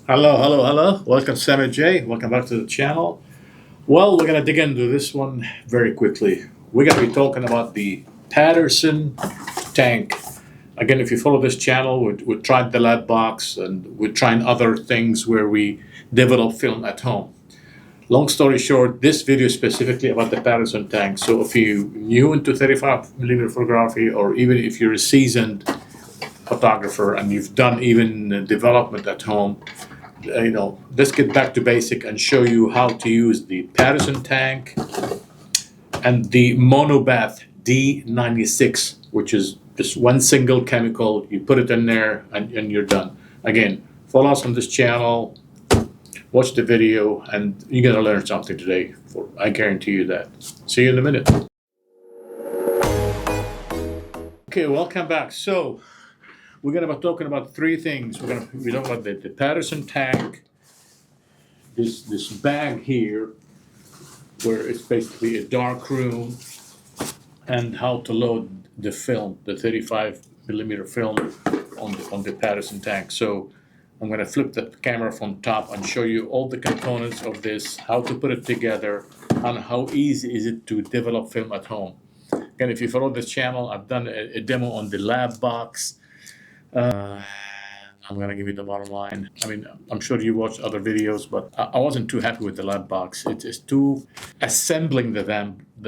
Hello, hello, hello. Welcome, Sammy J. Welcome back to the channel. Well, we're going to dig into this one very quickly. We're going to be talking about the Paterson tank. Again, if you follow this channel, we tried the lab box and we're trying other things where we develop film at home. Long story short, this video is specifically about the Paterson tank. So if you're new into 35mm photography, or even if you're a seasoned photographer and you've done even development at home, let's get back to basic and show you how to use the Paterson tank and the monobath D96, which is just one single chemical. You put it in there and you're done. Again, follow us on this channel, watch the video, and you're gonna learn something today. I guarantee you that. See you in a minute. Okay, welcome back. So we're going to be talking about three things. We're talking about the Paterson tank, this bag here, where it's basically a dark room, and how to load the film, the 35mm film on the Paterson tank. So I'm going to flip the camera from top and show you all the components of this, how to put it together, and how easy is it to develop film at home. Again, if you follow this channel, I've done a demo on the lab box. I'm going to give you the bottom line. I mean, I'm sure you watched other videos, but I wasn't too happy with the lab box. It's too, assembling the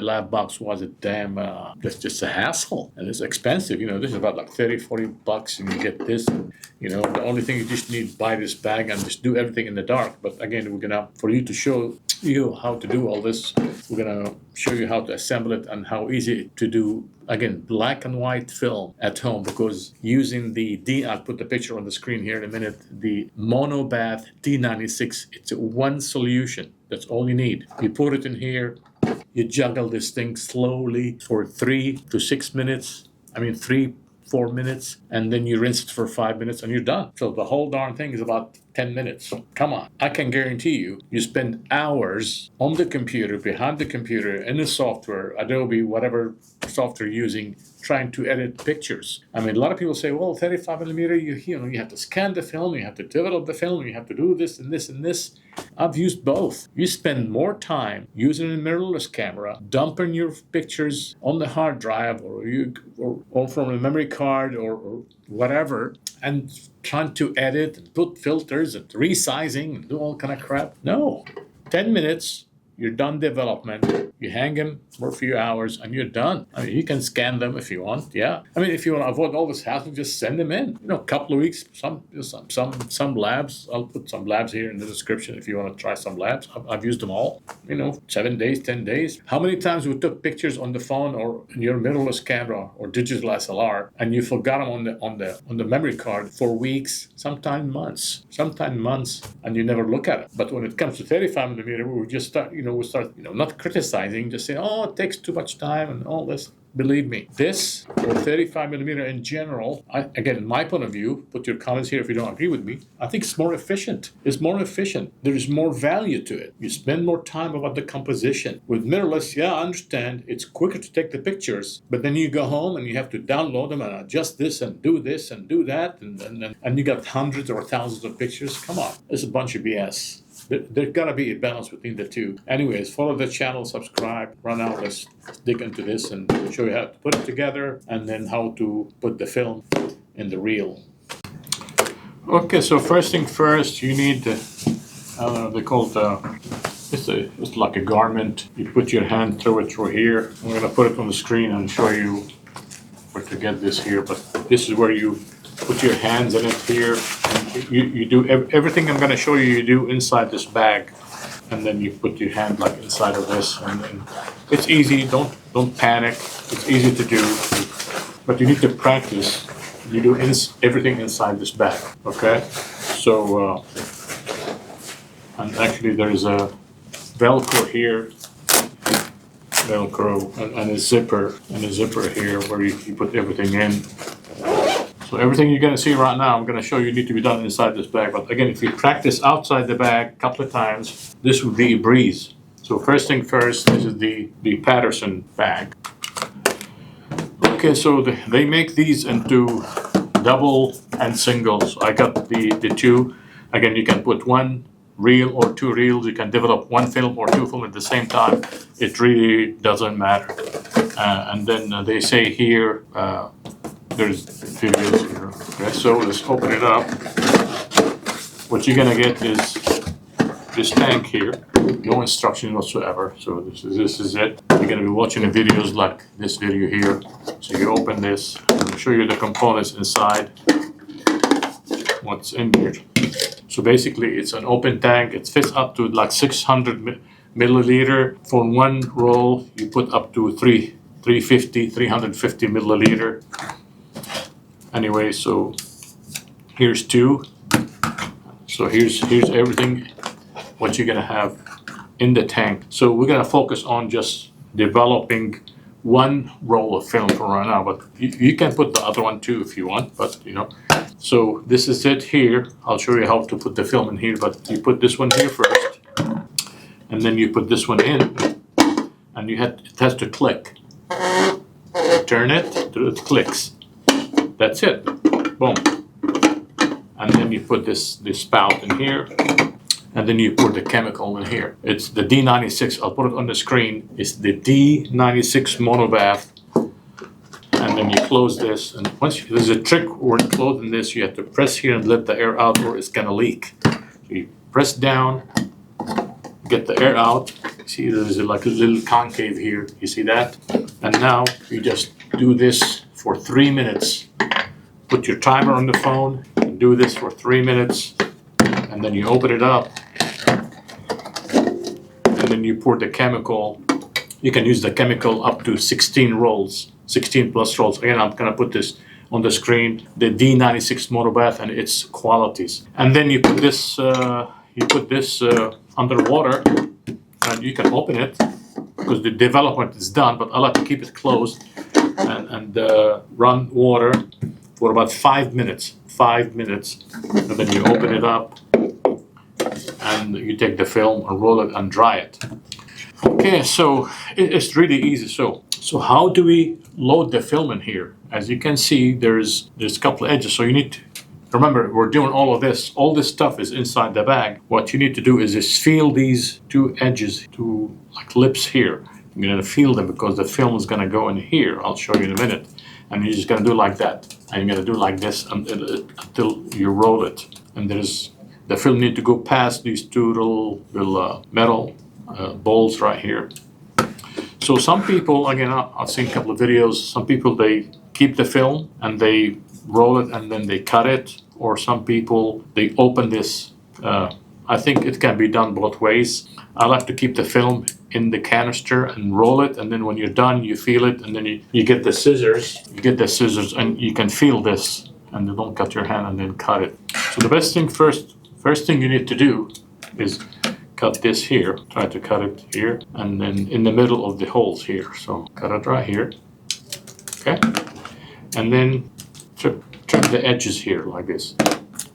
lab box was a damn, just a hassle. And it's expensive. This is about like 30, 40 bucks and you get this. The only thing you just need to buy this bag and just do everything in the dark. But again, for you to show you how to do all this, we're going to show you how to assemble it and how easy to do, again, black and white film at home, because using I'll put the picture on the screen here in a minute, the monobath D96, it's one solution. That's all you need. You put it in here, you juggle this thing slowly for 3 to 6 minutes. 3-4 minutes, and then you rinse it for 5 minutes and you're done. So the whole darn thing is about 10 minutes. Come on. I can guarantee you spend hours on the computer, behind the computer, in the software, Adobe, whatever software you're using, trying to edit pictures. A lot of people say, well, 35mm, you have to scan the film, you have to develop the film, you have to do this and this and this. I've used both. You spend more time using a mirrorless camera, dumping your pictures on the hard drive or from a memory card or whatever, and trying to edit and put filters and resizing and do all kind of crap. No. 10 minutes, you're done development. You hang them for a few hours and you're done. You can scan them if you want. Yeah. If you want to avoid all this hassle, just send them in. A couple of weeks. Some labs. I'll put some labs here in the description if you want to try some labs. I've used them all. 7 days, 10 days. How many times we took pictures on the phone or in your mirrorless camera or digital SLR and you forgot them on the memory card for weeks, sometimes months, and you never look at it. But when it comes to 35mm, we just start. We start, not criticizing, just saying, oh, it takes too much time and all this. Believe me, this, or 35mm in general, again, in my point of view, put your comments here if you don't agree with me, I think it's more efficient. There is more value to it. You spend more time about the composition. With mirrorless, I understand, it's quicker to take the pictures, but then you go home and you have to download them and adjust this and do that, and you got hundreds or thousands of pictures. Come on, it's a bunch of BS. There's got to be a balance between the two. Anyways, follow the channel, subscribe, run out, let's dig into this and show you how to put it together and then how to put the film in the reel. Okay, so first thing first, you need they call it, it's like a garment. You put your hand through it through here. I'm going to put it on the screen and show you where to get this here, but this is where you put your hands in it here. You do everything I'm going to show you do inside this bag, and then you put your hand like inside of this, and then it's easy. Don't panic. It's easy to do, but you need to practice. You do everything inside this bag. Okay, so and actually there is a Velcro here, and a zipper here where you put everything in. So everything you're going to see right now, I'm going to show you need to be done inside this bag. But again, if you practice outside the bag a couple of times, this would be a breeze. So first thing first, this is the Paterson bag. Okay, so they make these into double and singles. I got the two. Again, you can put one reel or two reels. You can develop one film or two film at the same time. It really doesn't matter. And then they say here, there's videos here. Okay, so let's open it up. What you're gonna get is this tank here, no instruction whatsoever. So this is it. You're gonna be watching the videos like this video here. So you open this, I'll show you the components inside, what's in here. So basically it's an open tank. It fits up to like 600 milliliter. For one roll, you put up to 350 milliliter. Anyway, so here's two. So here's everything what you're gonna have in the tank. So we're gonna focus on just developing one roll of film for right now, but you can put the other one too if you want, but you know. So this is it here. I'll show you how to put the film in here, but you put this one here first, and then you put this one in, and it has to click. Turn it till it clicks. That's it. Boom. And then you put this spout in here, and then you put the chemical in here. It's the D96. I'll put it on the screen. It's the D96 monobath. And then you close this, and there's a trick where to closing this. You have to press here and let the air out, or it's gonna leak. So you press down, get the air out. See, there's like a little concave here. You see that? And now you just do this for 3 minutes. Put your timer on the phone and do this for 3 minutes, and then you open it up, and then you pour the chemical. You can use the chemical up to 16 rolls, 16 plus rolls. Again, I'm gonna put this on the screen, the D96 monobath and its qualities. And then you put this underwater, and you can open it because the development is done, but I like to keep it closed and run water for about 5 minutes. 5 minutes, and then you open it up, and you take the film and roll it and dry it. Okay, so it's really easy. So how do we load the film in here? As you can see, there's a couple of edges. So you need to remember, we're doing all of this. All this stuff is inside the bag. What you need to do is just feel these two edges, two like lips here. You're gonna feel them because the film is gonna go in here. I'll show you in a minute. And you're just gonna do like that. And you're gonna do like this until you roll it. And the film need to go past these two little metal balls right here. So some people, again, I've seen a couple of videos. Some people, they keep the film and they roll it and then they cut it. Or some people, they open this. I think it can be done both ways. I like to keep the film in the canister and roll it, and then when you're done, you feel it, and then you get the scissors. You get the scissors, and you can feel this, and you don't cut your hand and then cut it. So the best thing first thing you need to do is cut this here. Try to cut it here, and then in the middle of the holes here. So cut it right here. Okay, and then trim the edges here like this.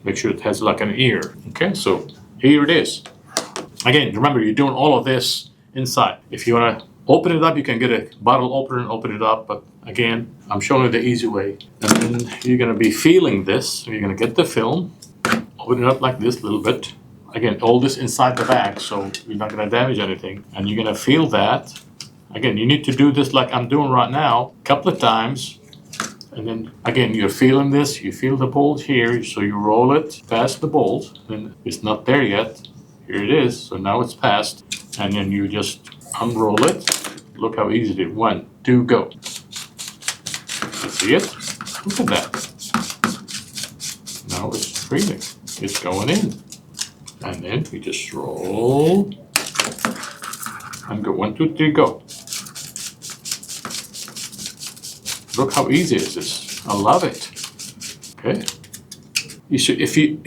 Make sure it has like an ear. Okay, so here it is. Again, remember, you're doing all of this inside. If you want to open it up, you can get a bottle opener and open it up. But again, I'm showing you the easy way. And then you're going to be feeling this. You're going to get the film, open it up like this a little bit. Again, all this inside the bag, so you're not going to damage anything. And you're going to feel that. Again, you need to do this like I'm doing right now, a couple of times. And then again, you're feeling this. You feel the bolt here, so you roll it past the bolt. And it's not there yet. Here it is. So now it's passed. And then you just unroll it. Look how easy it is. 1, 2, go. You see it? Look at that. Now it's freezing. It's going in. And then you just roll. And go. 1, 2, 3, go. Look how easy is this. I love it. Okay. You should, if you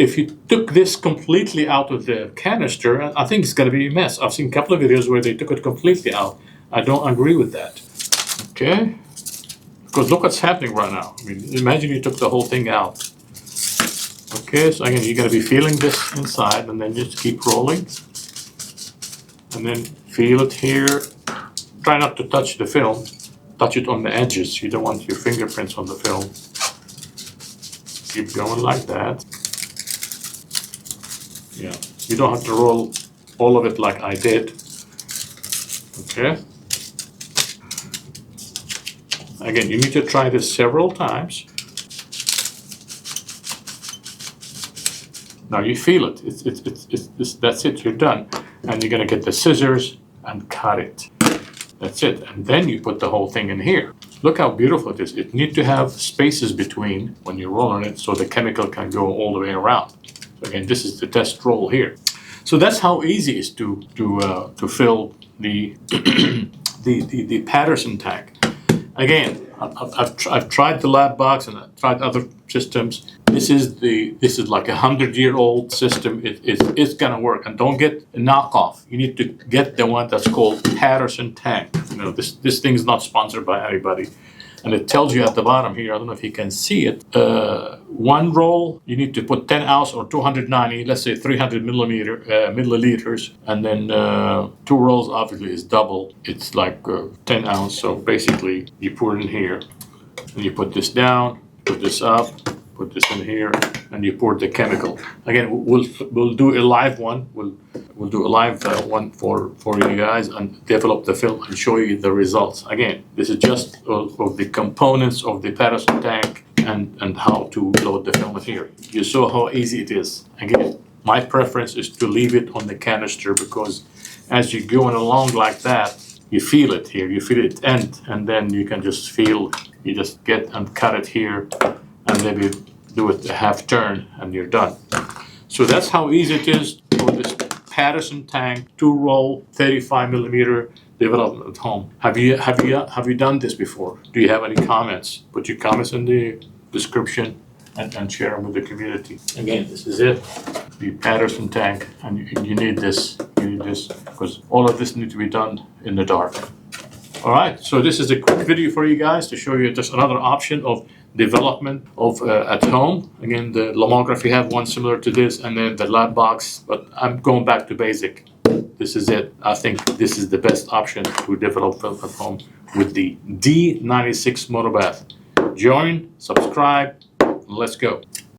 took this completely out of the canister, I think it's going to be a mess. I've seen a couple of videos where they took it completely out. I don't agree with that. Okay? Because look what's happening right now. I mean, imagine you took the whole thing out. Okay, so again, you're going to be feeling this inside, and then just keep rolling. And then feel it here. Try not to touch the film. Touch it on the edges. You don't want your fingerprints on the film. Keep going like that. Yeah, you don't have to roll all of it like I did. Okay. Again, you need to try this several times. Now you feel it. That's it. You're done. And you're gonna get the scissors and cut it. That's it. And then you put the whole thing in here. Look how beautiful it is. It needs to have spaces between when you roll on it so the chemical can go all the way around. So again, this is the test roll here. So that's how easy it is to fill the the Paterson tank. Again, I've tried the lab box and I've tried other systems. This is like 100-year-old system. It's gonna work, and don't get a knockoff. You need to get the one that's called Paterson tank. You know, this thing's not sponsored by anybody, and it tells you at the bottom here. I don't know if you can see it. One roll, you need to put 10 ounce or 290, let's say 300 milliliters, and then 2 rolls obviously is double. It's like 10 ounce. So basically, you pour it in here, and you put this down, put this up. Put this in here, and you pour the chemical. Again, we'll do a live one. We'll do a live one for you guys and develop the film and show you the results. Again, this is just of the components of the Paterson tank and how to load the film in here. You saw how easy it is. Again, my preference is to leave it on the canister because as you're going along like that, you feel it here. You feel it end, and then you can just feel. You just get and cut it here. And maybe do it a half turn and you're done. So that's how easy it is for this Paterson tank 2-roll 35 millimeter development at home. Have you done this before? Do you have any comments? Put your comments in the description and share them with the community. Again, this is it, the Paterson tank, and you need this. You need this because all of this needs to be done in the dark. All right, so this is a quick video for you guys to show you just another option of development of at home. Again, the lomography have one similar to this, and then the lab box, but I'm going back to basic. This is it. I think this is the best option to develop film at home with the D96 motor bath. Join, subscribe, let's go.